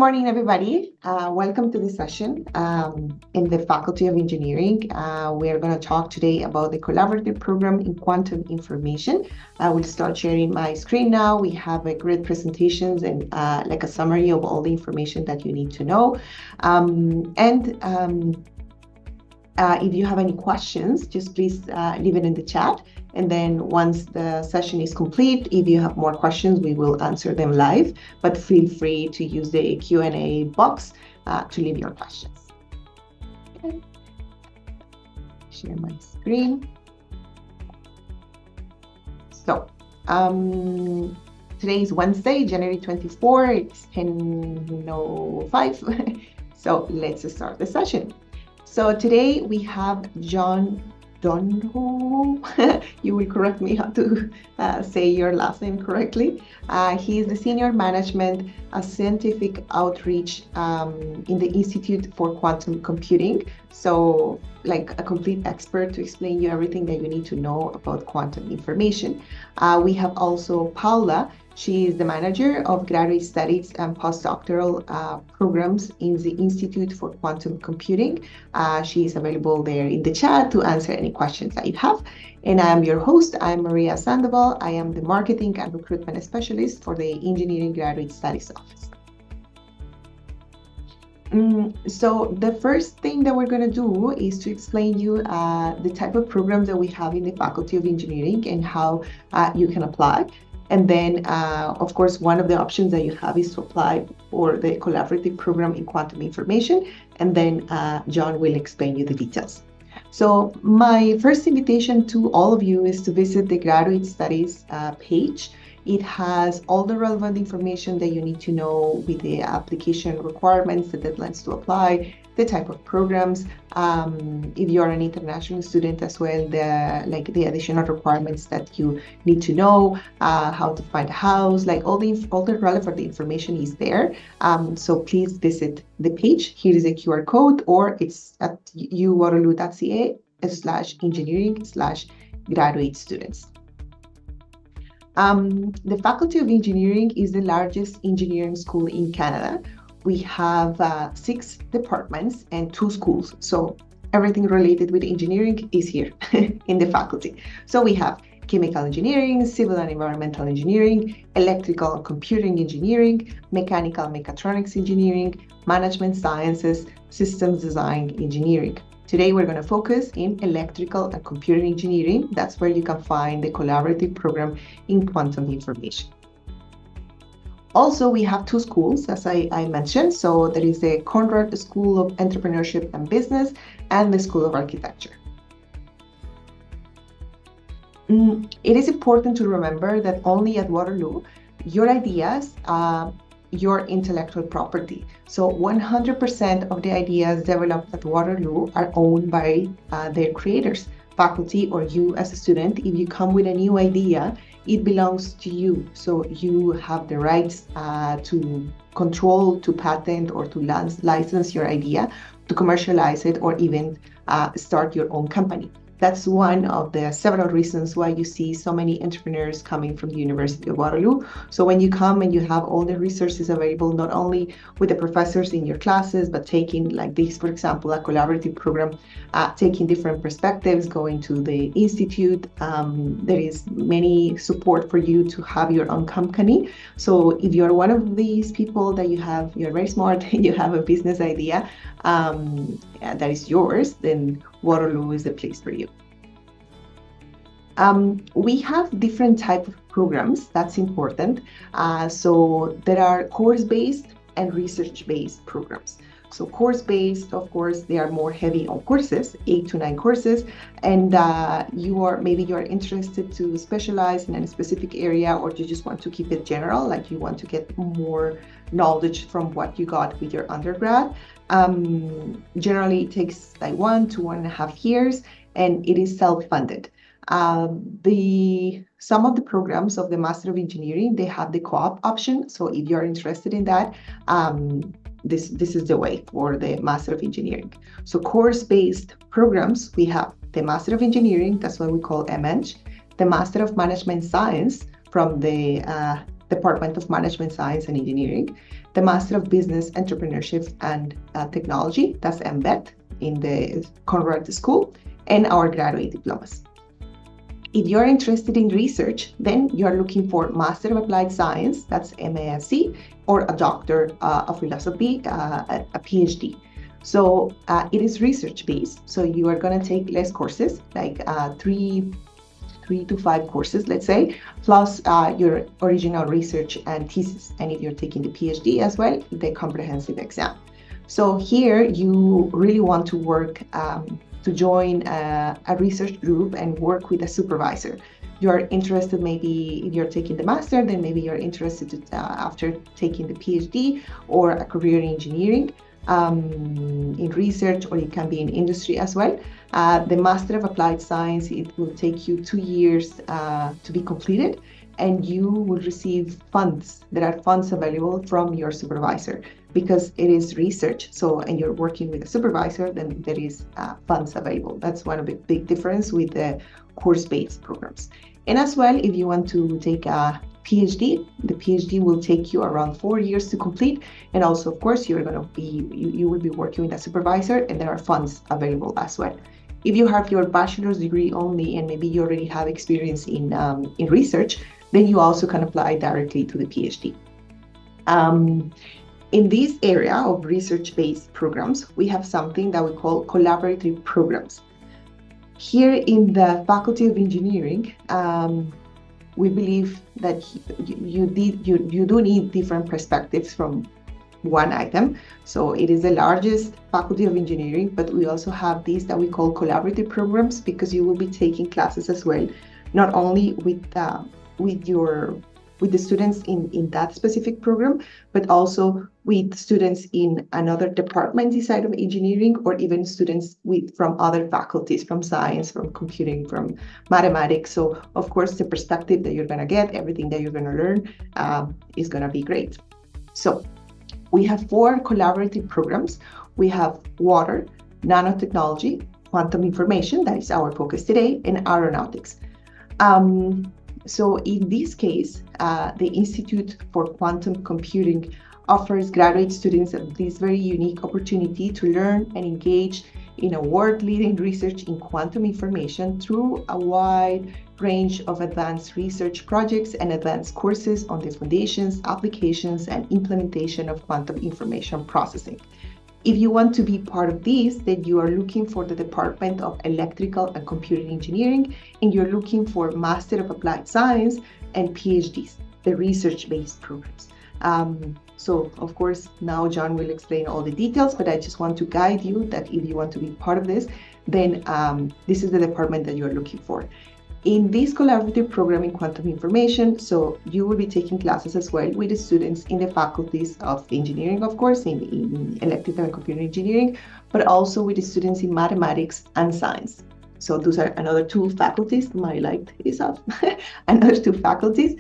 morning, everybody. Welcome to this session in the Faculty of Engineering. We are going to talk today about the collaborative program in quantum information. I will start sharing my screen now. We have a great presentations and like a summary of all the information that you need to know. If you have any questions, just please leave it in the chat. And then once the session is complete, if you have more questions, we will answer them live. But feel free to use the Q&A box to leave your questions. Okay. Share my screen. So today is Wednesday, January 24. It's 10:05. So let's start the session. So today we have John Donho. You will correct me how to say your last name correctly. He is the Senior Management Scientific Outreach in the Institute for Quantum Computing. So like a complete expert to explain you everything that you need to know about quantum information. We have also Paula. She is the manager of graduate studies and postdoctoral programs in the Institute for Quantum Computing. She is available there in the chat to answer any questions that you have. And I am your host. I'm Maria Sandoval. I am the Marketing and Recruitment Specialist for the Engineering Graduate Studies Office. So the first thing that we're going to do is to explain you the type of programs that we have in the Faculty of Engineering and how you can apply. And then, of course, one of the options that you have is to apply for the collaborative program in quantum information. And then John will explain you the details. So my first invitation to all of you is to visit the Graduate Studies page. It has all the relevant information that you need to know with the application requirements, the deadlines to apply, the type of programs. If you are an international student as well, the additional requirements that you need to know, how to find a house, like all the relevant information is there. So please visit the page. Here is a QR code, or it's at uwaterloo.ca/engineering/graduate students. The Faculty of Engineering is the largest engineering school in Canada. We have 6 departments and 2 schools. So everything related with engineering is here in the faculty. So we have chemical engineering, civil and environmental engineering, electrical and computing engineering, mechanical and mechatronics engineering, management sciences, systems design engineering. Today, we're going to focus in electrical and computing engineering. That's where you can find the collaborative program in quantum information. Also, we have 2 schools, as I mentioned. So there is the Conrad School of Entrepreneurship and Business and the School of Architecture. It is important to remember that only at Waterloo, your ideas, your intellectual property. So 100% of the ideas developed at Waterloo are owned by their creators, faculty, or you as a student. If you come with a new idea, it belongs to you. So you have the rights to control, to patent, or to license your idea, to commercialize it, or even start your own company. That's one of the several reasons why you see so many entrepreneurs coming from the University of Waterloo. So when you come and you have all the resources available, not only with the professors in your classes, but taking like this, for example, a collaborative program, taking different perspectives, going to the institute. There is many support for you to have your own company. So if you're one of these people that you're very smart and you have a business idea that is yours, then Waterloo is the place for you. We have different types of programs. That's important. So there are course-based and research-based programs. So course-based, of course, they are more heavy on courses, 8 to 9 courses, and maybe you're interested to specialize in a specific area, or you just want to keep it general, like you want to get more knowledge from what you got with your undergrad. Generally, it takes like 1 to 1.5 years, and it is self-funded. Some of the programs of the Master of Engineering, they have the co-op option. So if you're interested in that, this is the way for the Master of Engineering. So course-based programs, we have the Master of Engineering, that's what we call MEng, the Master of Management Science from the Department of Management Science and Engineering, the Master of Business Entrepreneurship and Technology, that's MBET, in the Conrad School, and our graduate diplomas. If you're interested in research, then you're looking for Master of Applied Science, that's MASC, or a Doctor of Philosophy, a PhD. So it is research-based, so you are going to take less courses, like three to 5 courses, let's say, plus your original research and thesis. And if you're taking the PhD as well, the comprehensive exam. So here you really want to work to join a research group and work with a supervisor. You're interested, maybe if you're taking the master, then maybe you're interested after taking the PhD or a career in engineering, in research, or it can be in industry as well. The Master of Applied Science, it will take you 2 years to be completed, and you will receive funds. There are funds available from your supervisor because it is research. So, and you're working with a supervisor, then there is funds available. That's one of the big difference with the course-based programs. And as well, if you want to take a PhD, the PhD will take you around 4 years to complete. And also, of course, you will be working with a supervisor, and there are funds available as well. If you have your bachelor's degree only, and maybe you already have experience in research, then you also can apply directly to the PhD. In this area of research-based programs, we have something that we call collaborative programs. Here in the Faculty of Engineering, we believe that you do need different perspectives from one item. So it is the largest Faculty of Engineering, but we also have these that we call collaborative programs, because you will be taking classes as well, not only with the students in that specific program, but also with students in another department inside of engineering, or even students from other faculties, from science, from computing, from mathematics. So of course, the perspective that you're going to get, everything that you're going to learn is going to be great. So we have 4 collaborative programs. We have water, nanotechnology, quantum information, that is our focus today, and aeronautics. So in this case, the Institute for Quantum Computing offers graduate students this very unique opportunity to learn and engage in a world-leading research in quantum information through a wide range of advanced research projects and advanced courses on the foundations, applications, and implementation of quantum information processing. If you want to be part of this, then you are looking for the Department of Electrical and Computing Engineering, and you're looking for Master of Applied Science and PhDs, the research-based programs. So of course, now John will explain all the details, but I just want to guide you that if you want to be part of this, then this is the department that you're looking for. In this collaborative program in quantum information, so you will be taking classes as well with the students in the faculties of engineering, of course, in electrical and computer engineering, but also with the students in mathematics and science. So those are another 2 faculties. My light is off. Another 2 faculties.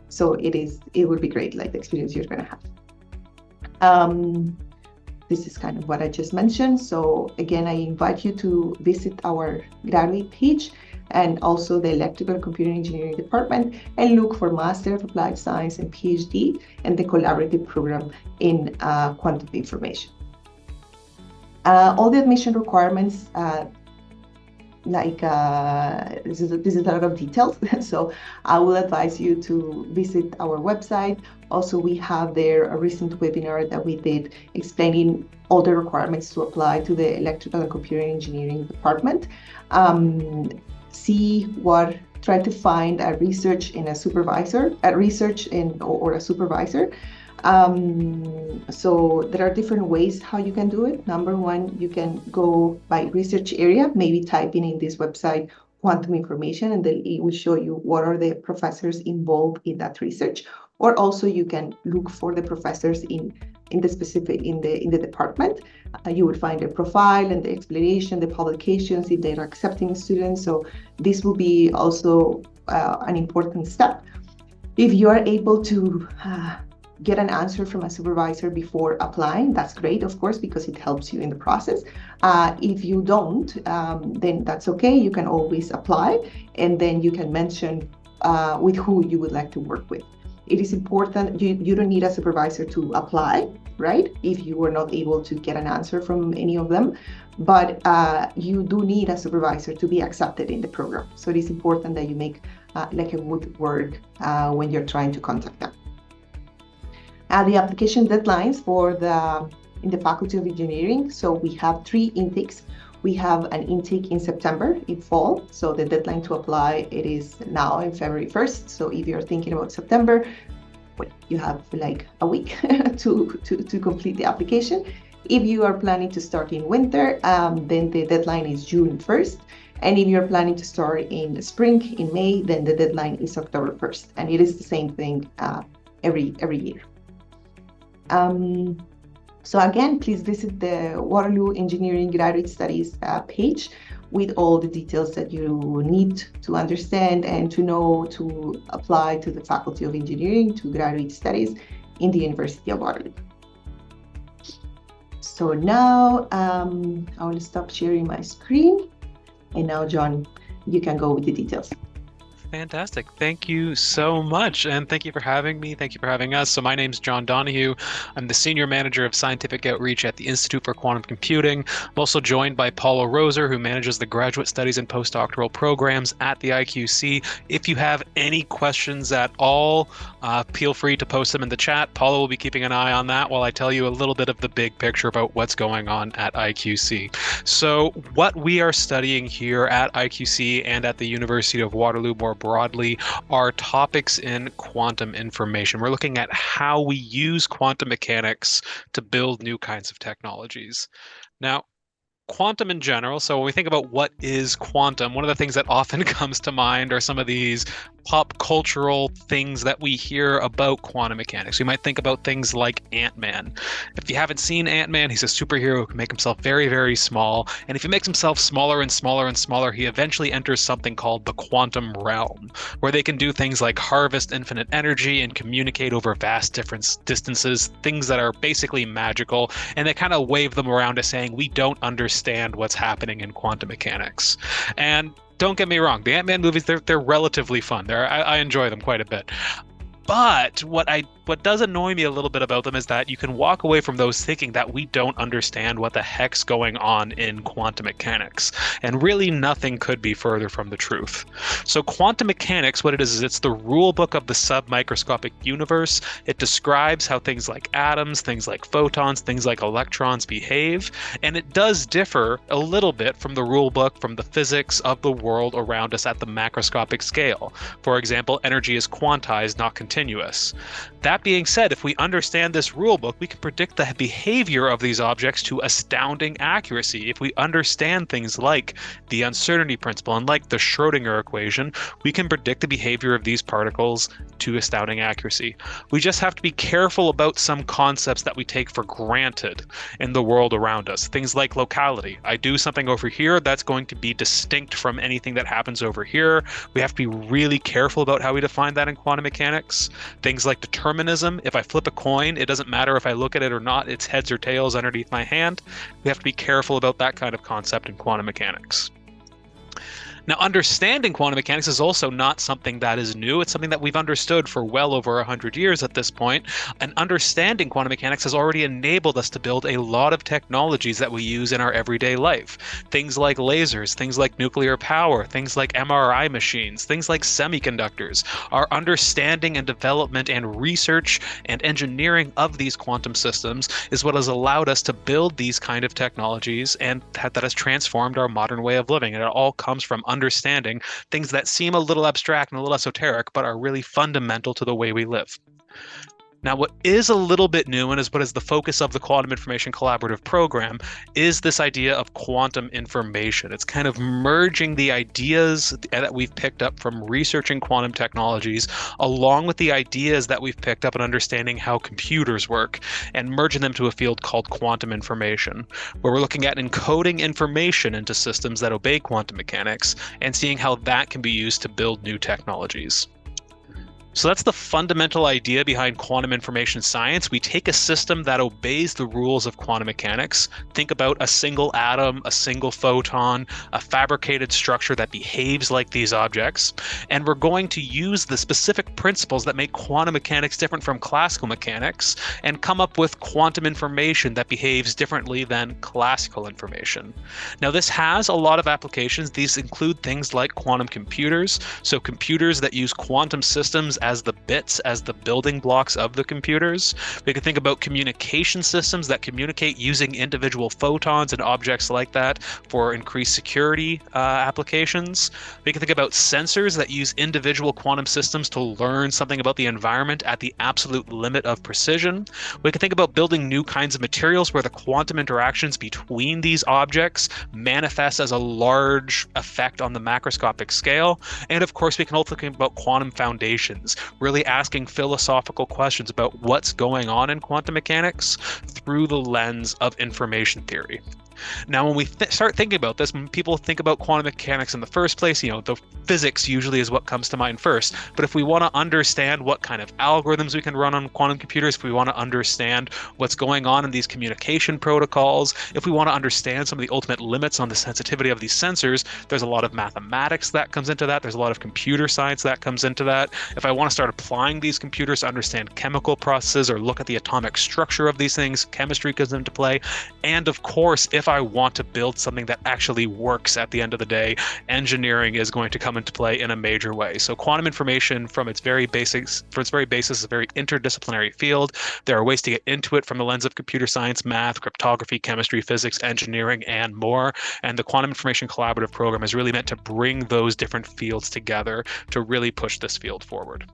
So it would be great, like the experience you're going to have. This is kind of what I just mentioned. So again, I invite you to visit our graduate page and also the Electrical and Computer Engineering department, and look for Master of Applied Science and PhD and the collaborative program in quantum information. All the admission requirements, this is a lot of details, so I will advise you to visit our website. Also, we have there a recent webinar that we did explaining all the requirements to apply to the Electrical and Computer Engineering department. Try to find a research in a supervisor, or a supervisor. So there are different ways how you can do it. Number 1, you can go by research area, maybe typing in this website quantum information, and then it will show you what are the professors involved in that research. Or also you can look for the professors in the department. You will find their profile and the explanation, the publications, if they are accepting students. So this will be also an important step. If you are able to get an answer from a supervisor before applying, that's great, of course, because it helps you in the process. If you don't, then that's okay. You can always apply, and then you can mention with who you would like to work with. it is important, you don't need a supervisor to apply, right? If you were not able to get an answer from any of them, but you do need a supervisor to be accepted in the program. So it is important that you make like a good work when you're trying to contact them. The application deadlines in the Faculty of Engineering. So we have 3 intakes. We have an intake in September, in fall. So the deadline to apply, it is now in February 1st. So if you're thinking about September, well, you have like a week to complete the application. If you are planning to start in winter, then the deadline is June 1st. And if you're planning to start in the spring, in May, then the deadline is October 1st. And it is the same thing every year. So again, please visit the Waterloo Engineering Graduate Studies page with all the details that you need to understand and to know to apply to the Faculty of Engineering to Graduate Studies in the University of Waterloo. So now I will stop sharing my screen. And now, John, you can go with the details. Fantastic. Thank you so much. And thank you for having me. Thank you for having us. So my name's John Donahue. I'm the Senior Manager of Scientific Outreach at the Institute for Quantum Computing. I'm also joined by Paula Roser, who manages the Graduate Studies and Postdoctoral Programs at the IQC. If you have any questions at all, feel free to post them in the chat. Paula will be keeping an eye on that while I tell you a little bit of the big picture about what's going on at IQC. So what we are studying here at IQC and at the University of Waterloo more broadly are topics in quantum information. We're looking at how we use quantum mechanics to build new kinds of technologies. Now, quantum in general, so when we think about what is quantum, one of the things that often comes to mind are some of these pop cultural things that we hear about quantum mechanics. We might think about things like Ant-Man. If you haven't seen Ant-Man, he's a superhero who can make himself very, very small. And if he makes himself smaller and smaller and smaller, he eventually enters something called the quantum realm, where they can do things like harvest infinite energy and communicate over vast different distances, things that are basically magical. And they kind of wave them around as saying, we don't understand what's happening in quantum mechanics. And don't get me wrong, the Ant-Man movies, they're relatively fun. I enjoy them quite a bit. But what does annoy me a little bit about them is that you can walk away from those thinking that we don't understand what the heck's going on in quantum mechanics. And really nothing could be further from the truth. So quantum mechanics, what it is it's the rule book of the submicroscopic universe. It describes how things like atoms, things like photons, things like electrons behave. And it does differ a little bit from the rule book, from the physics of the world around us at the macroscopic scale. For example, energy is quantized, not continuous. That being said, if we understand this rule book, we can predict the behavior of these objects to astounding accuracy. If we understand things like the uncertainty principle and like the Schrödinger equation, we can predict the behavior of these particles to astounding accuracy. We just have to be careful about some concepts that we take for granted in the world around us. Things like locality. I do something over here, that's going to be distinct from anything that happens over here. We have to be really careful about how we define that in quantum mechanics. Things like determinism. If I flip a coin, it doesn't matter if I look at it or not, it's heads or tails underneath my hand. We have to be careful about that kind of concept in quantum mechanics. Now, understanding quantum mechanics is also not something that is new. It's something that we've understood for well over 100 years at this point. And understanding quantum mechanics has already enabled us to build a lot of technologies that we use in our everyday life. Things like lasers, things like nuclear power, things like MRI machines, things like semiconductors. Our understanding and development and research and engineering of these quantum systems is what has allowed us to build these kind of technologies, and that has transformed our modern way of living. And it all comes from understanding things that seem a little abstract and a little esoteric, but are really fundamental to the way we live. Now, what is a little bit new and is what is the focus of the Quantum Information Collaborative Program is this idea of quantum information. It's kind of merging the ideas that we've picked up from researching quantum technologies along with the ideas that we've picked up in understanding how computers work and merging them to a field called quantum information, where we're looking at encoding information into systems that obey quantum mechanics and seeing how that can be used to build new technologies. So that's the fundamental idea behind quantum information science. We take a system that obeys the rules of quantum mechanics. Think about a single atom, a single photon, a fabricated structure that behaves like these objects. And we're going to use the specific principles that make quantum mechanics different from classical mechanics and come up with quantum information that behaves differently than classical information. Now, this has a lot of applications. These include things like quantum computers. So computers that use quantum systems as the bits, as the building blocks of the computers. We can think about communication systems that communicate using individual photons and objects like that for increased security applications. We can think about sensors that use individual quantum systems to learn something about the environment at the absolute limit of precision. We can think about building new kinds of materials where the quantum interactions between these objects manifest as a large effect on the macroscopic scale. And of course, we can also think about quantum foundations, really asking philosophical questions about what's going on in quantum mechanics through the lens of information theory. Now, when we start thinking about this, when people think about quantum mechanics in the first place, the physics usually is what comes to mind first. But if we want to understand what kind of algorithms we can run on quantum computers, if we want to understand what's going on in these communication protocols, if we want to understand some of the ultimate limits on the sensitivity of these sensors, there's a lot of mathematics that comes into that. There's a lot of computer science that comes into that. If I want to start applying these computers to understand chemical processes or look at the atomic structure of these things, chemistry comes into play. And of course, if I want to build something that actually works at the end of the day, engineering is going to come into play in a major way. So quantum information from its very basis is a very interdisciplinary field. There are ways to get into it from the lens of computer science, math, cryptography, chemistry, physics, engineering, and more. And the Quantum Information Collaborative Program is really meant to bring those different fields together to really push this field forward.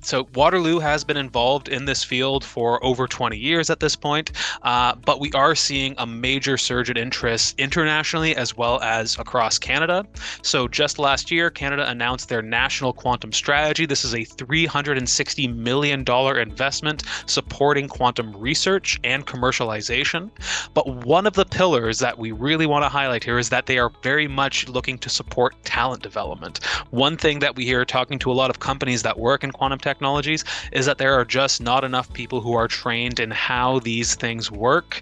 So Waterloo has been involved in this field for over 20 years at this point, but we are seeing a major surge in interest internationally as well as across Canada. So just last year, Canada announced their national quantum strategy. This is a $360 million investment supporting quantum research and commercialization. But one of the pillars that we really want to highlight here is that they are very much looking to support talent development. One thing that we hear talking to a lot of companies that work in quantum technologies is that there are just not enough people who are trained in how these things work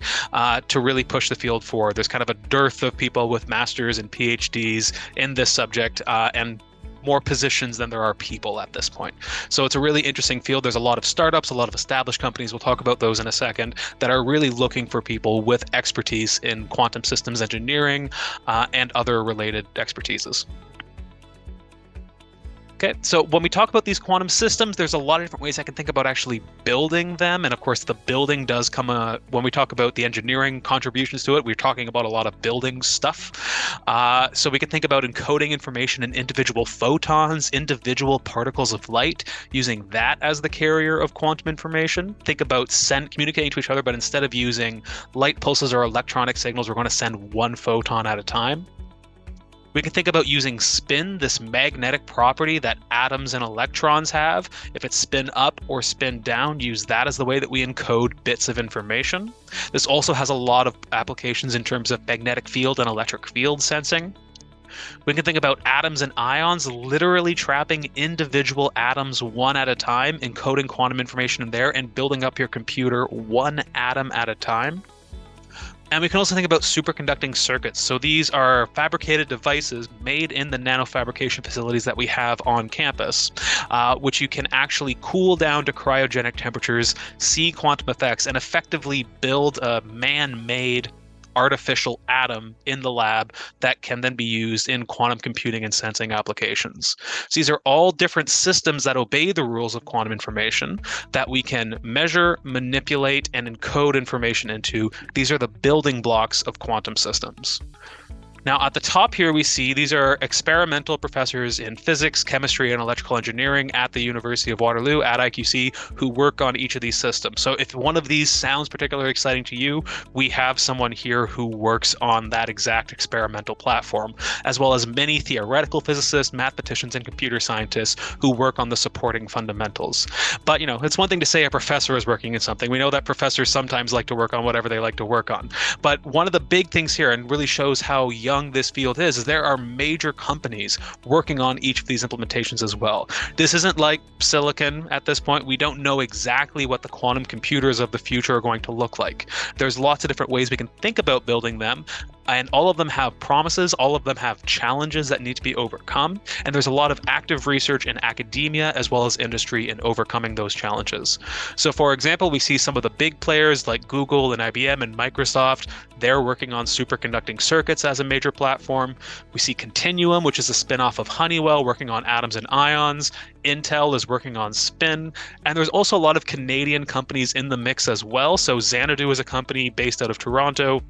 to really push the field forward. There's kind of a dearth of people with masters and PhDs in this subject, and more positions than there are people at this point. So it's a really interesting field. There's a lot of startups, a lot of established companies, we'll talk about those in a second, that are really looking for people with expertise in quantum systems engineering and other related expertises. Okay, so when we talk about these quantum systems, there's a lot of different ways I can think about actually building them. And of course, the building does come, when we talk about the engineering contributions to it, we're talking about a lot of building stuff. So we can think about encoding information in individual photons, individual particles of light, using that as the carrier of quantum information. Think about communicating to each other, but instead of using light pulses or electronic signals, we're going to send one photon at a time. We can think about using spin, this magnetic property that atoms and electrons have. If it's spin up or spin down, use that as the way that we encode bits of information. This also has a lot of applications in terms of magnetic field and electric field sensing. We can think about atoms and ions, literally trapping individual atoms one at a time, encoding quantum information in there, and building up your computer one atom at a time. And we can also think about superconducting circuits. So these are fabricated devices made in the nanofabrication facilities that we have on campus, which you can actually cool down to cryogenic temperatures, see quantum effects, and effectively build a man-made artificial atom in the lab that can then be used in quantum computing and sensing applications. So these are all different systems that obey the rules of quantum information that we can measure, manipulate, and encode information into. These are the building blocks of quantum systems. Now, at the top here, we see these are experimental professors in physics, chemistry, and electrical engineering at the University of Waterloo at IQC who work on each of these systems. So if one of these sounds particularly exciting to you, we have someone here who works on that exact experimental platform, as well as many theoretical physicists, mathematicians, and computer scientists who work on the supporting fundamentals. But, it's one thing to say a professor is working in something. We know that professors sometimes like to work on whatever they like to work on. But one of the big things here, and really shows how young young this field is there are major companies working on each of these implementations as well. This isn't like silicon at this point. We don't know exactly what the quantum computers of the future are going to look like. There's lots of different ways we can think about building them, and all of them have promises, all of them have challenges that need to be overcome, and there's a lot of active research in academia as well as industry in overcoming those challenges. So for example, we see some of the big players like Google and IBM and Microsoft. They're working on superconducting circuits as a major platform. We see Continuum, which is a spin-off of Honeywell, working on atoms and ions. Intel is working on spin, and there's also a lot of Canadian companies in the mix as well. So Xanadu is a company based out of Toronto.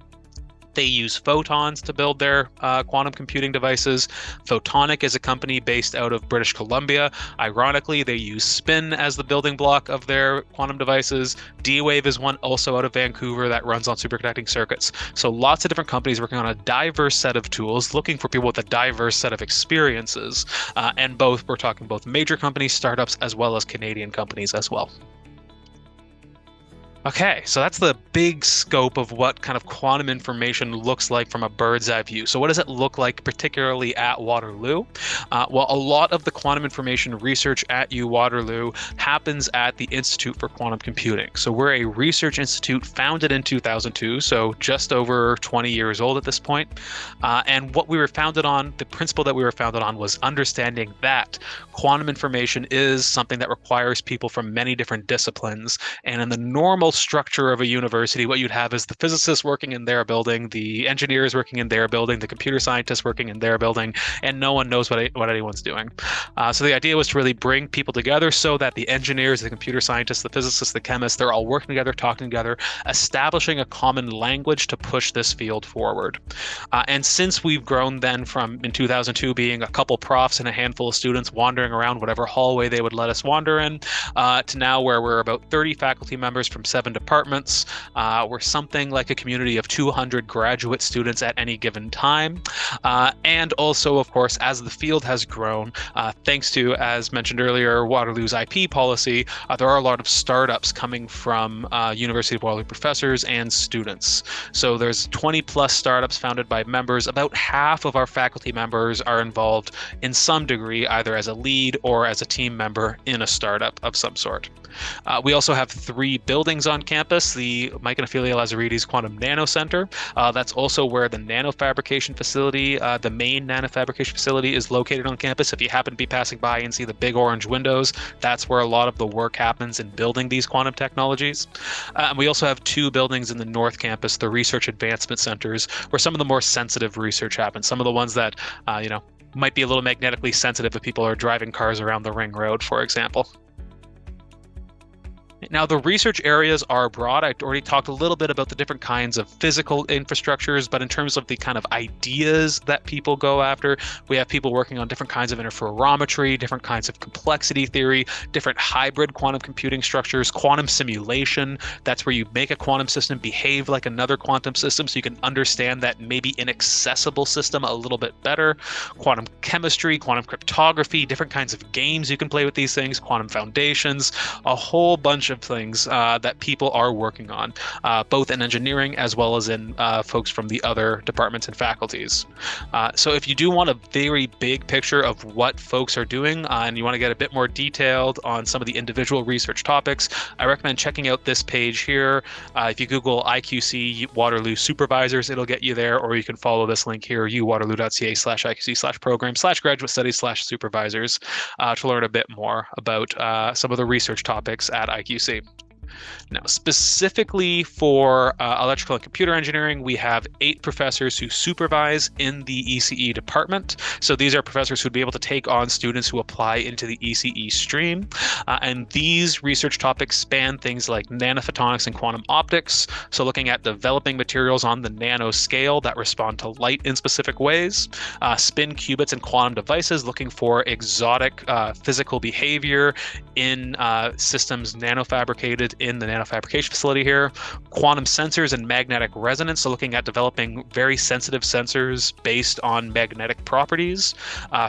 They use photons to build their quantum computing devices. Photonic is a company based out of British Columbia. Ironically, they use spin as the building block of their quantum devices. D-Wave is one also out of Vancouver that runs on superconducting circuits. So lots of different companies working on a diverse set of tools, looking for people with a diverse set of experiences. And we're talking both major companies, startups, as well as Canadian companies as well. Okay, so that's the big scope of what kind of quantum information looks like from a bird's eye view. So what does it look like particularly at Waterloo? Well, a lot of the quantum information research at Waterloo happens at the Institute for Quantum Computing. So we're a research institute founded in 2002, so just over 20 years old at this point. And what we were founded on, the principle that we were founded on was understanding that quantum information is something that requires people from many different disciplines. And in the normal structure of a university, what you'd have is the physicists working in their building, the engineers working in their building, the computer scientists working in their building, and no one knows what anyone's doing. So the idea was to really bring people together so that the engineers, the computer scientists, the physicists, the chemists, they're all working together, talking together, establishing a common language to push this field forward. And since we've grown then from in 2002 being a couple profs and a handful of students wandering around whatever hallway they would let us wander in, to now where we're about 30 faculty members from 7 departments. We're something like a community of 200 graduate students at any given time. And also, of course, as the field has grown, thanks to, as mentioned earlier, Waterloo's IP policy, there are a lot of startups coming from University of Waterloo professors and students. So there's 20 plus startups founded by members. About half of our faculty members are involved in some degree, either as a lead or as a team member in a startup of some sort. We also have 3 buildings on campus, the Mike and Ophelia Lazaridis Quantum Nano Center. That's also where the nanofabrication facility, the main nanofabrication facility, is located on campus. If you happen to be passing by and see the big orange windows, that's where a lot of the work happens in building these quantum technologies. And we also have 2 buildings in the North Campus, the Research Advancement Centers, where some of the more sensitive research happens. Some of the ones that, might be a little magnetically sensitive if people are driving cars around the ring road, for example. Now, the research areas are broad. I already talked a little bit about the different kinds of physical infrastructures, but in terms of the kind of ideas that people go after, we have people working on different kinds of interferometry, different kinds of complexity theory, different hybrid quantum computing structures, quantum simulation. That's where you make a quantum system behave like another quantum system so you can understand that maybe inaccessible system a little bit better. Quantum chemistry, quantum cryptography, different kinds of games you can play with these things, quantum foundations, a whole bunch of things that people are working on, both in engineering as well as in folks from the other departments and faculties. So if you do want a very big picture of what folks are doing and you want to get a bit more detailed on some of the individual research topics, I recommend checking out this page here. If you Google IQC Waterloo Supervisors, it'll get you there, or you can follow this link here, uwaterloo.ca/IQC/program/graduate-studies/supervisors to learn a bit more about some of the research topics at IQC. Now, specifically for electrical and computer engineering, we have 8 professors who supervise in the ECE department. So these are professors who'd be able to take on students who apply into the ECE stream. And these research topics span things like nanophotonics and quantum optics. So looking at developing materials on the nano scale that respond to light in specific ways. Spin qubits and quantum devices, looking for exotic physical behavior in systems nanofabricated in the nanofabrication facility here. Quantum sensors and magnetic resonance, so looking at developing very sensitive sensors based on magnetic properties.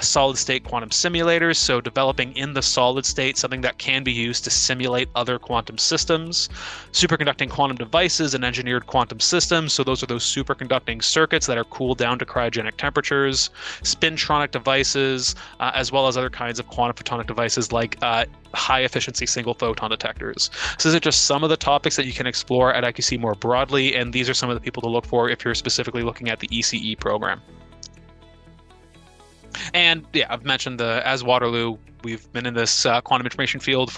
Solid state quantum simulators, so developing in the solid state something that can be used to simulate other quantum systems. Superconducting quantum devices and engineered quantum systems, so those are those superconducting circuits that are cooled down to cryogenic temperatures. Spintronic devices, as well as other kinds of quantum photonic devices like high efficiency single photon detectors. So these are just some of the topics that you can explore at IQC more broadly, and these are some of the people to look for if you're specifically looking at the ECE program. And yeah, I've mentioned as Waterloo, we've been in this quantum information field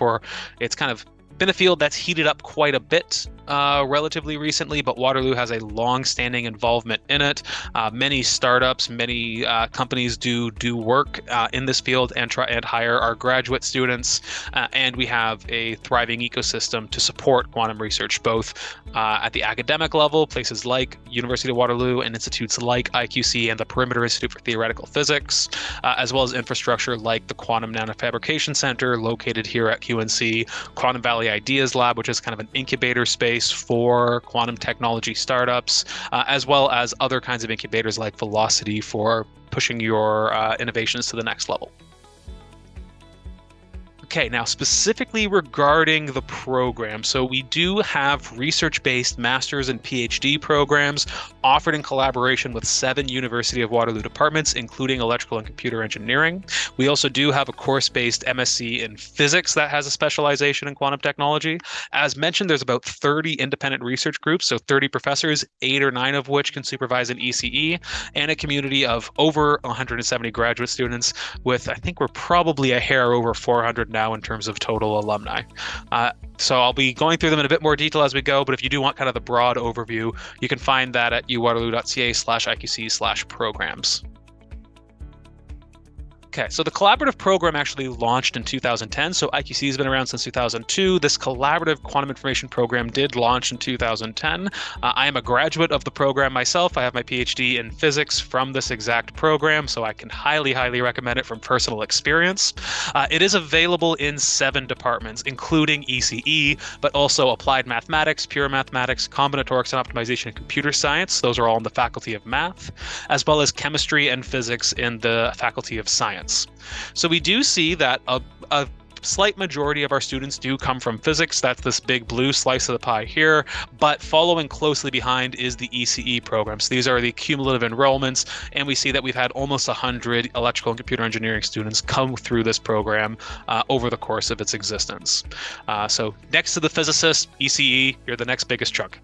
it's kind of been a field that's heated up quite a bit relatively recently, but Waterloo has a long-standing involvement in it. Many startups, many companies do work in this field and try and hire our graduate students, and we have a thriving ecosystem to support quantum research, both at the academic level, places like University of Waterloo and institutes like IQC and the Perimeter Institute for Theoretical Physics, as well as infrastructure like the Quantum Nanofabrication Center located here at QNC, Quantum Valley Ideas Lab, which is kind of an incubator space for quantum technology startups, as well as other kinds of incubators like Velocity for pushing your innovations to the next level. Okay, now specifically regarding the program, so we do have research-based master's and PhD programs offered in collaboration with 7 University of Waterloo departments, including electrical and computer engineering. We also do have a course-based MSc in physics that has a specialization in quantum technology. As mentioned, there's about 30 independent research groups, so 30 professors, 8 or 9 of which can supervise an ECE, and a community of over 170 graduate students with, I think we're probably a hair over 400 now in terms of total alumni. So I'll be going through them in a bit more detail as we go, but if you do want kind of the broad overview, you can find that at uwaterloo.ca/IQC/programs. Okay, so the collaborative program actually launched in 2010, so IQC has been around since 2002. This collaborative quantum information program did launch in 2010. I am a graduate of the program myself. I have my PhD in physics from this exact program, so I can highly, highly recommend it from personal experience. It is available in 7 departments, including ECE, but also applied mathematics, pure mathematics, combinatorics and optimization, and computer science. Those are all in the Faculty of Math, as well as chemistry and physics in the Faculty of Science. So we do see that a slight majority of our students do come from physics. That's this big blue slice of the pie here, but following closely behind is the ECE programs. These are the cumulative enrollments, and we see that we've had almost 100 electrical and computer engineering students come through this program over the course of its existence. So next to the physicist, ECE, you're the next biggest chunk.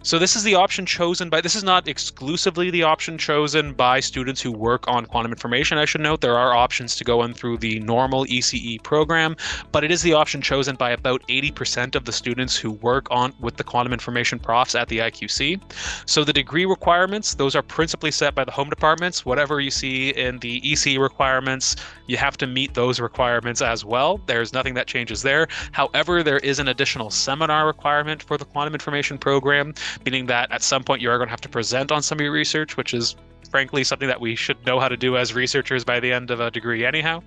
So this is the option chosen by, this is not exclusively the option chosen by students who work on quantum information. I should note there are options to go in through the normal ECE program, but it is the option chosen by about 80% of the students who work with the quantum information profs at the IQC. So the degree requirements, those are principally set by the home departments. Whatever you see in the ECE requirements, you have to meet those requirements as well. There's nothing that changes there. However, there is an additional seminar requirement for the quantum information program, meaning that at some point you are going to have to present on some of your research, which is frankly something that we should know how to do as researchers by the end of a degree anyhow.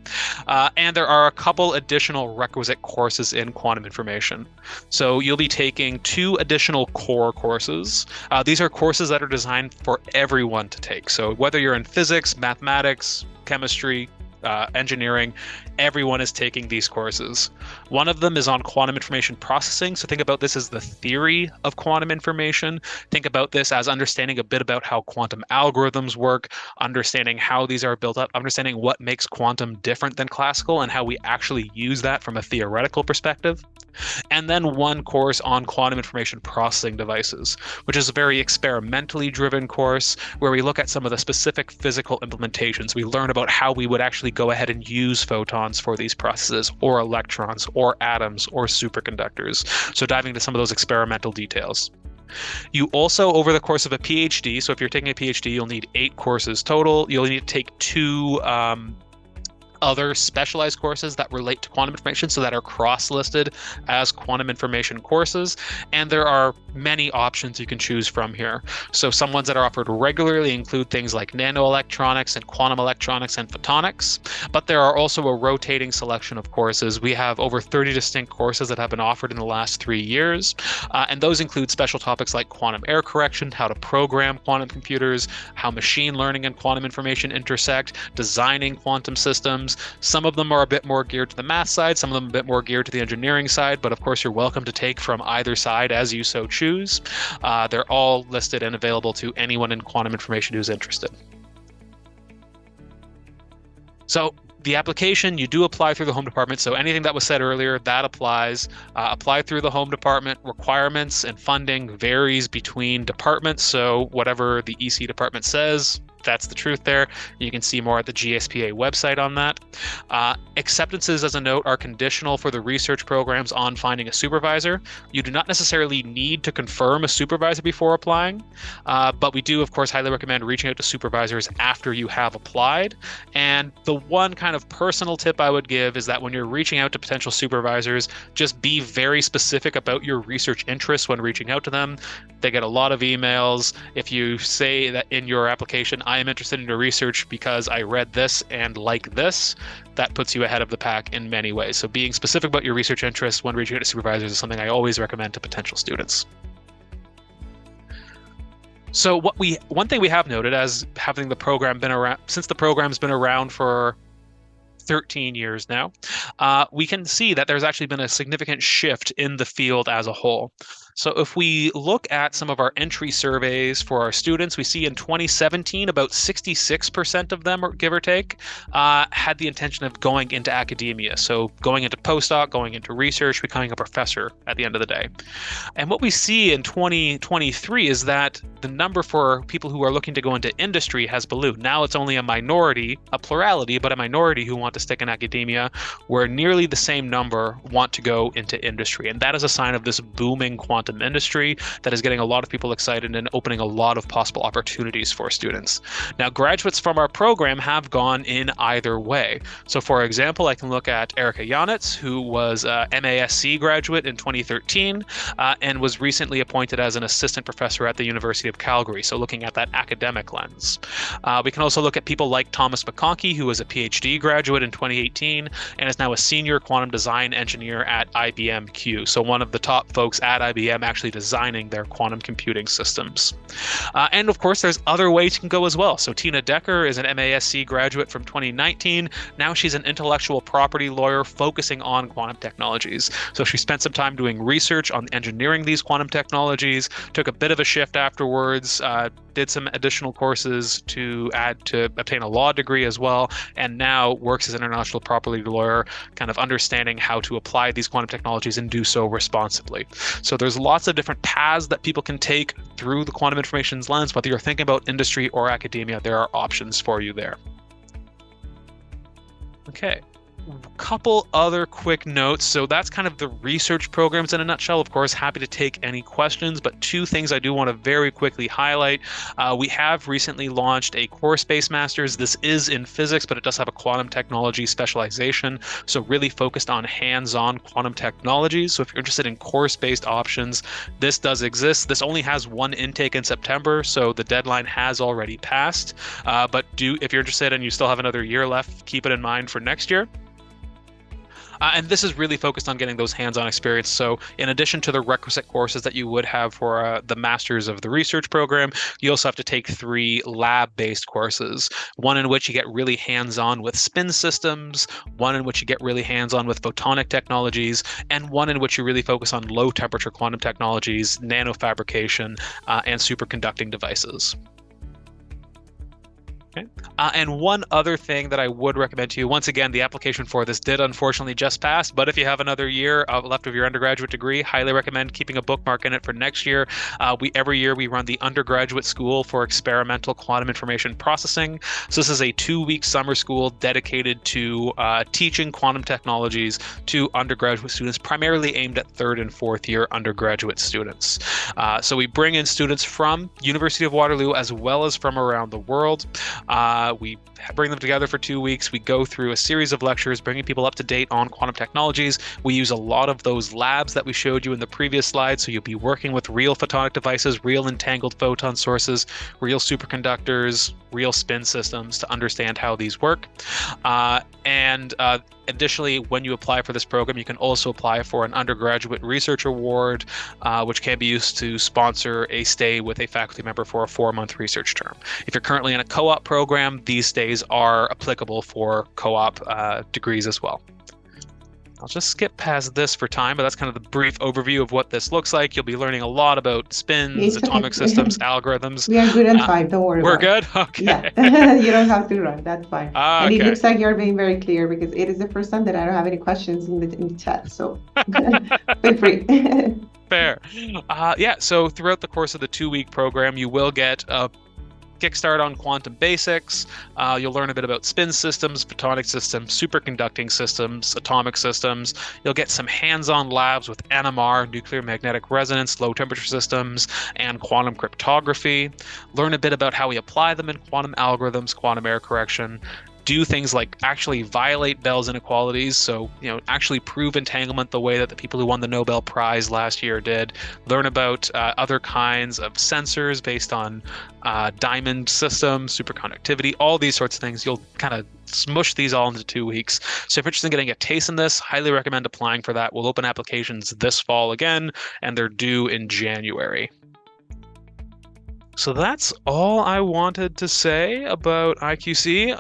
And there are a couple additional requisite courses in quantum information. So you'll be taking 2 additional core courses. These are courses that are designed for everyone to take. So whether you're in physics, mathematics, chemistry, engineering, everyone is taking these courses. One of them is on quantum information processing. So think about this as the theory of quantum information. Think about this as understanding a bit about how quantum algorithms work, understanding how these are built up, understanding what makes quantum different than classical, and how we actually use that from a theoretical perspective. And then one course on quantum information processing devices, which is a very experimentally driven course where we look at some of the specific physical implementations. We learn about how we would actually go ahead and use photons for these processes, or electrons, or atoms, or superconductors. So diving into some of those experimental details. You also, over the course of a PhD, so if you're taking a PhD, you'll need 8 courses total. You'll need to take 2 other specialized courses that relate to quantum information, so that are cross-listed as quantum information courses. And there are many options you can choose from here. So some ones that are offered regularly include things like nanoelectronics and quantum electronics and photonics, but there are also a rotating selection of courses. We have over 30 distinct courses that have been offered in the last 3 years, and those include special topics like quantum error correction, how to program quantum computers, how machine learning and quantum information intersect, designing quantum systems. Some of them are a bit more geared to the math side, some of them a bit more geared to the engineering side, but of course you're welcome to take from either side as you so choose. They're all listed and available to anyone in quantum information who's interested. So the application, you do apply through the home department. So anything that was said earlier, that applies. Apply through the home department. Requirements and funding varies between departments. So whatever the EC department says, that's the truth there. You can see more at the GSPA website on that. Acceptances, as a note, are conditional for the research programs on finding a supervisor. You do not necessarily need to confirm a supervisor before applying, but we do, of course, highly recommend reaching out to supervisors after you have applied. And the one kind of personal tip I would give is that when you're reaching out to potential supervisors, just be very specific about your research interests when reaching out to them. They get a lot of emails. If you say that in your application, I am interested in your research because I read this and like this, that puts you ahead of the pack in many ways. So being specific about your research interests when reaching out to supervisors is something I always recommend to potential students. So one thing we have noted as having the program been around, since the program's been around for 13 years now, we can see that there's actually been a significant shift in the field as a whole. So if we look at some of our entry surveys for our students, we see in 2017, about 66% of them, give or take, had the intention of going into academia. So going into postdoc, going into research, becoming a professor at the end of the day. And what we see in 2023 is that the number for people who are looking to go into industry has ballooned. Now it's only a minority, a plurality, but a minority who want to stick in academia, where nearly the same number want to go into industry. And that is a sign of this booming quantum industry that is getting a lot of people excited and opening a lot of possible opportunities for students. Now, graduates from our program have gone in either way. So for example, I can look at Erica Janitz, who was a MASC graduate in 2013 and was recently appointed as an assistant professor at the University of Calgary. So looking at that academic lens. We can also look at people like Thomas McConkey, who was a PhD graduate in 2018 and is now a senior quantum design engineer at IBM Q. So one of the top folks at IBM actually designing their quantum computing systems. And of course, there's other ways you can go as well. So Tina Decker is an MASC graduate from 2019. Now she's an intellectual property lawyer focusing on quantum technologies. So she spent some time doing research on engineering these quantum technologies, took a bit of a shift afterwards, did some additional courses to obtain a law degree as well, and now works as an intellectual property lawyer, kind of understanding how to apply these quantum technologies and do so responsibly. So there's lots of different paths that people can take through the quantum information's lens. Whether you're thinking about industry or academia, there are options for you there. Okay. Couple other quick notes. So that's kind of the research programs in a nutshell. Of course, happy to take any questions, but two things I do want to very quickly highlight. We have recently launched a course-based master's. This is in physics, but it does have a quantum technology specialization. So really focused on hands-on quantum technologies. So if you're interested in course-based options, this does exist. This only has one intake in September, so the deadline has already passed. But if you're interested and you still have another year left, keep it in mind for next year. And this is really focused on getting those hands-on experience. So in addition to the requisite courses that you would have for the Masters of the Research program, you also have to take 3 lab-based courses, one in which you get really hands-on with spin systems, one in which you get really hands-on with photonic technologies, and one in which you really focus on low-temperature quantum technologies, nanofabrication, and superconducting devices. Okay. And one other thing that I would recommend to you, once again, the application for this did unfortunately just pass, but if you have another year left of your undergraduate degree, highly recommend keeping a bookmark in it for next year. Every year we run the Undergraduate School for Experimental Quantum Information Processing. So this is a 2-week summer school dedicated to teaching quantum technologies to undergraduate students, primarily aimed at 3rd and 4th year undergraduate students. So we bring in students from University of Waterloo as well as from around the world. We bring them together for 2 weeks. We go through a series of lectures, bringing people up to date on quantum technologies. We use a lot of those labs that we showed you in the previous slide. So you'll be working with real photonic devices, real entangled photon sources, real superconductors, real spin systems to understand how these work. Additionally, when you apply for this program, you can also apply for an undergraduate research award, which can be used to sponsor a stay with a faculty member for a 4-month research term. If you're currently in a co-op program, these stays are applicable for co-op degrees as well. I'll just skip past this for time, but that's kind of the brief overview of what this looks like. You'll be learning a lot about spins, atomic systems, algorithms. We are good on time, don't worry We're about good? Okay. Yeah, you don't have to run, that's fine. And Okay. it looks like you're being very clear because it is the first time that I don't have any questions in the chat, so feel free. Fair. So throughout the course of the 2-week program, you will get a kickstart on quantum basics. You'll learn a bit about spin systems, photonic systems, superconducting systems, atomic systems. You'll get some hands-on labs with NMR, nuclear magnetic resonance, low temperature systems, and quantum cryptography. Learn a bit about how we apply them in quantum algorithms, quantum error correction. Do things like actually violate Bell's inequalities, so actually prove entanglement the way that the people who won the Nobel Prize last year did. Learn about other kinds of sensors based on diamond systems, superconductivity, all these sorts of things. You'll kind of smush these all into 2 weeks. So if you're interested in getting a taste in this, highly recommend applying for that. We'll open applications this fall again, and they're due in January. So that's all I wanted to say about IQC.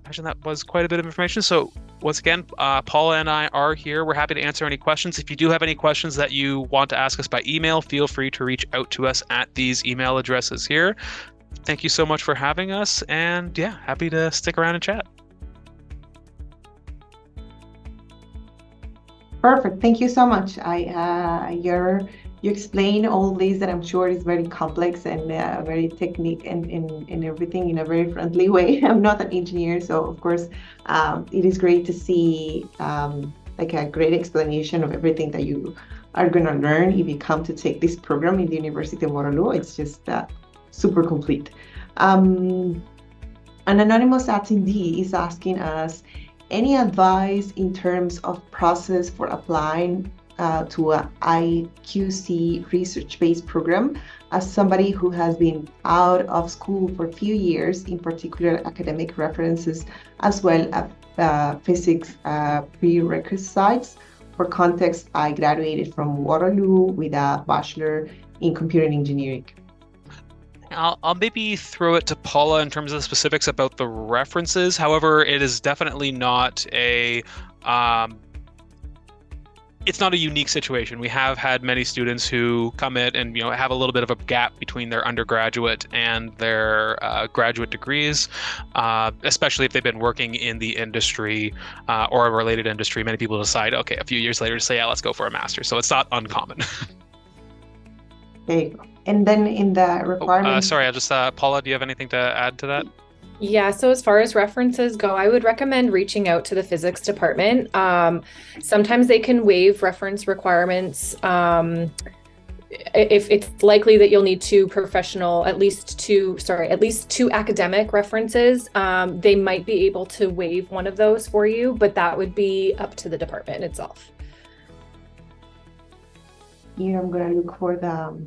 Imagine that was quite a bit of information. So once again, Paula and I are here. We're happy to answer any questions. If you do have any questions that you want to ask us by email, feel free to reach out to us at these email addresses here. Thank you so much for having us. And yeah, happy to stick around and chat. Perfect. Thank you so much. You explain all these that I'm sure is very complex and very technique and everything in a very friendly way. I'm not an engineer, so of course it is great to see like a great explanation of everything that you are going to learn if you come to take this program in the University of Waterloo. It's just super complete. An anonymous attendee is asking us any advice in terms of process for applying to a IQC research-based program as somebody who has been out of school for a few years, in particular academic references, as well as physics prerequisites. For context, I graduated from Waterloo with a bachelor in computer engineering. I'll maybe throw it to Paula in terms of the specifics about the references. However, it is definitely not it's not a unique situation. We have had many students who come in and have a little bit of a gap between their undergraduate and their graduate degrees, especially if they've been working in the industry or a related industry. Many people decide, okay, a few years later to say, yeah, let's go for a master's. So it's not uncommon. There you go. And then in the requirements... sorry, I'll just, Paula, do you have anything to add to that? Yeah, so as far as references go, I would recommend reaching out to the physics department. Sometimes they can waive reference requirements if it's likely that you'll need at least two academic references. They might be able to waive one of those for you, but that would be up to the department itself. Here I'm going to look for the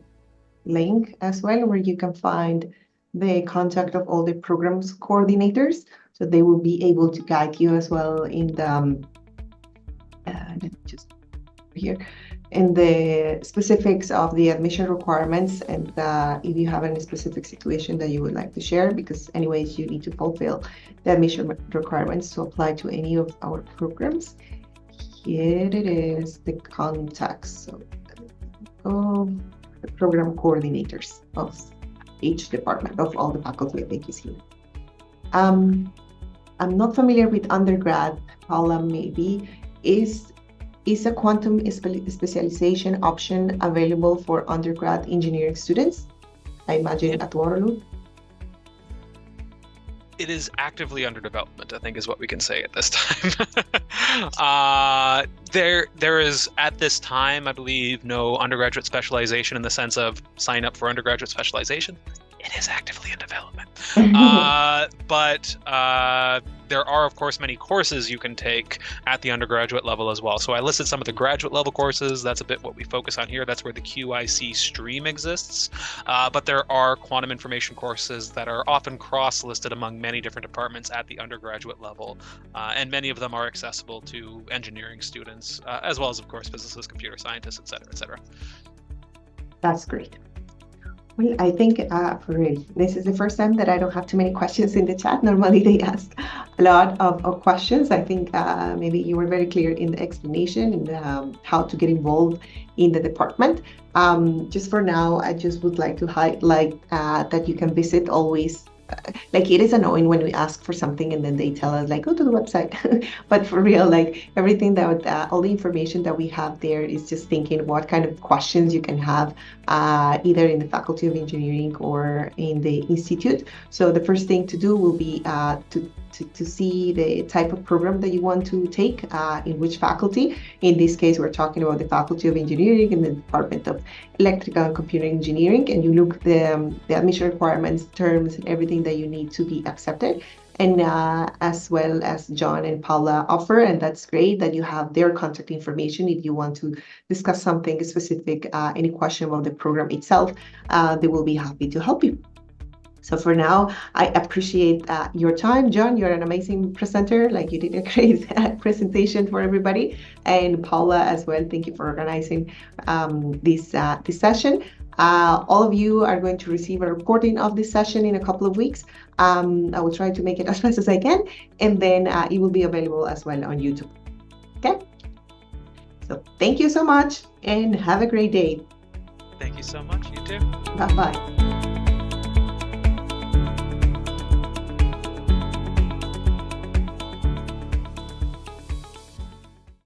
link as well, where you can find the contact of all the programs coordinators, so they will be able to guide you as well in the in the specifics of the admission requirements, and if you have any specific situation that you would like to share, because anyways you need to fulfill the admission requirements to apply to any of our programs. Here it is, the contacts of the program coordinators of each department, of all the faculty, I think is here. I'm not familiar with undergrad. Paula, maybe, is a quantum specialization option available for undergrad engineering students? I imagine at Waterloo. It is actively under development, I think is what we can say at this time. There is, at this time, I believe, no undergraduate specialization in the sense of sign up for undergraduate specialization. It is actively in development. But there are, of course, many courses you can take at the undergraduate level as well. So I listed some of the graduate level courses. That's a bit what we focus on here. That's where the QIC stream exists. But there are quantum information courses that are often cross-listed among many different departments at the undergraduate level. And many of them are accessible to engineering students, as well as, of course, physicists, computer scientists, et cetera, et cetera. That's great. Well, I think this is the first time that I don't have too many questions in the chat. Normally they ask a lot of questions. I think maybe you were very clear in the explanation and how to get involved in the department. Just for now, I just would like to highlight that you can visit always. Like, it is annoying when we ask for something and then they tell us like, go to the website. But for real, like everything that all the information that we have there is just thinking what kind of questions you can have either in the Faculty of Engineering or in the Institute. So the first thing to do will be to see the type of program that you want to take in which faculty. In this case, we're talking about the Faculty of Engineering and the Department of Electrical and Computer Engineering, and you look at the admission requirements, terms, and everything that you need to be accepted. And as well as John and Paula offer, and that's great that you have their contact information if you want to discuss something specific, any question about the program itself, they will be happy to help you. So for now, I appreciate your time. John, you're an amazing presenter. Like, you did a great presentation for everybody. And Paula as well, thank you for organizing this session. All of you are going to receive a recording of this session in a couple of weeks. I will try to make it as fast as I can. And then it will be available as well on YouTube. Okay? So thank you so much and have a great day. Thank you so much. You too. Bye-bye.